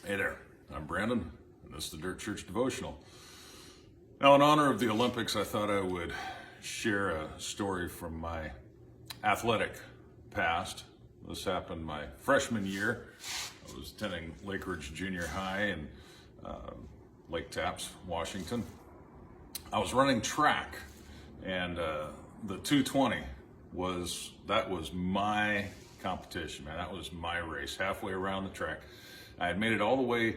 Hey there, I'm Brandon, and this is the Dirt Church Devotional. Now, in honor of the Olympics, I thought I would share a story from my athletic past. This happened my freshman year. I was attending Lake Ridge Junior High in Lake Tapps, Washington. I was running track, and the 220 was my competition, man. That was my race, halfway around the track. I had made it all the way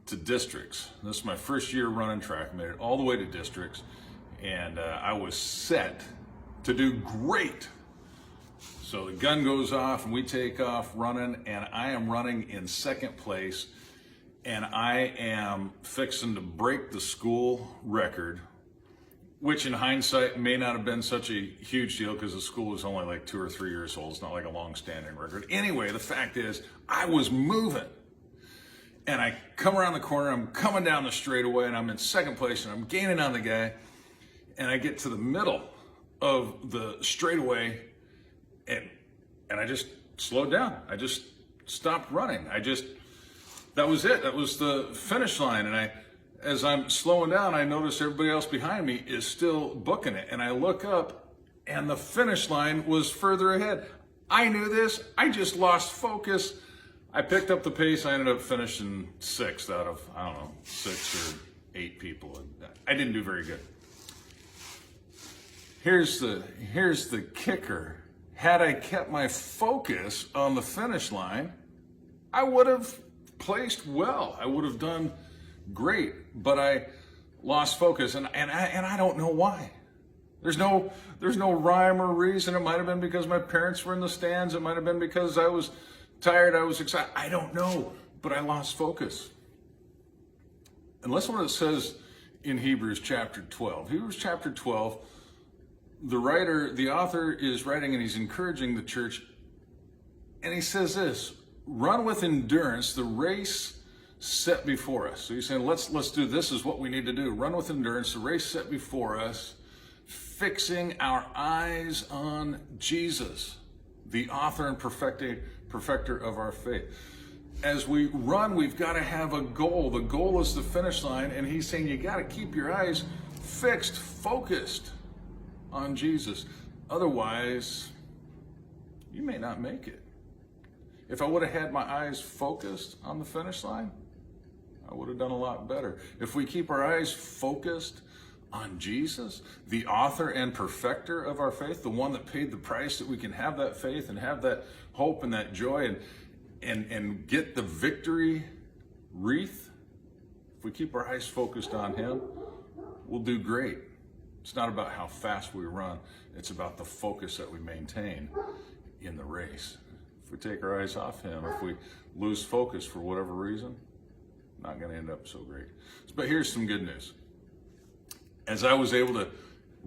to districts. This is my first year running track. I made it all the way to districts, and I was set to do great. So the gun goes off, and we take off running, and I am running in second place, and I am fixing to break the school record, which in hindsight may not have been such a huge deal because the school was only like 2 or 3 years old. It's not like a long-standing record. Anyway, the fact is, I was moving. And I come around the corner, I'm coming down the straightaway, and I'm in second place, and I'm gaining on the guy. And I get to the middle of the straightaway, and I just slowed down. I just stopped running. That was it. That was the finish line. And as I'm slowing down, I notice everybody else behind me is still booking it. And I look up, and the finish line was further ahead. I knew this. I just lost focus. I picked up the pace. I ended up finishing 6th out of, 6 or 8 people. I didn't do very good. Here's the kicker. Had I kept my focus on the finish line, I would have placed well. I would have done great, but I lost focus, and I don't know why. There's no rhyme or reason. It might have been because my parents were in the stands. It might have been because I was tired, I was excited. I don't know, but I lost focus. And listen what it says in Hebrews chapter 12. Hebrews chapter 12, the author is writing, and he's encouraging the church, and he says this: run with endurance the race set before us. So he's saying, let's do this is what we need to do. Run with endurance the race set before us, fixing our eyes on Jesus, the author and perfecter of our faith. As we run, we've got to have a goal. The goal is the finish line, and he's saying you got to keep your eyes fixed, focused on Jesus. Otherwise, you may not make it. If I would have had my eyes focused on the finish line, I would have done a lot better. If we keep our eyes focused on Jesus, the author and perfecter of our faith, the one that paid the price that we can have that faith and have that hope and that joy and get the victory wreath, if we keep our eyes focused on him, we'll do great. It's not about how fast we run. It's about the focus that we maintain in the race. If we take our eyes off him, if we lose focus for whatever reason, not going to end up so great. But here's some good news. As I was able to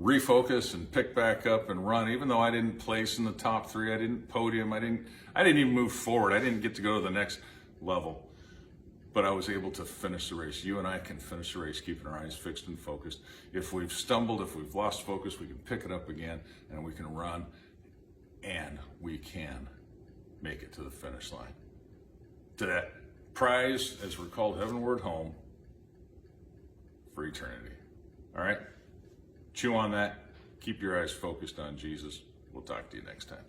refocus and pick back up and run, even though I didn't place in the top 3, I didn't podium, I didn't even move forward. I didn't get to go to the next level, but I was able to finish the race. You and I can finish the race, keeping our eyes fixed and focused. If we've stumbled, if we've lost focus, we can pick it up again, and we can run, and we can make it to the finish line, to that prize, as we're called, heavenward home for eternity. All right? Chew on that. Keep your eyes focused on Jesus. We'll talk to you next time.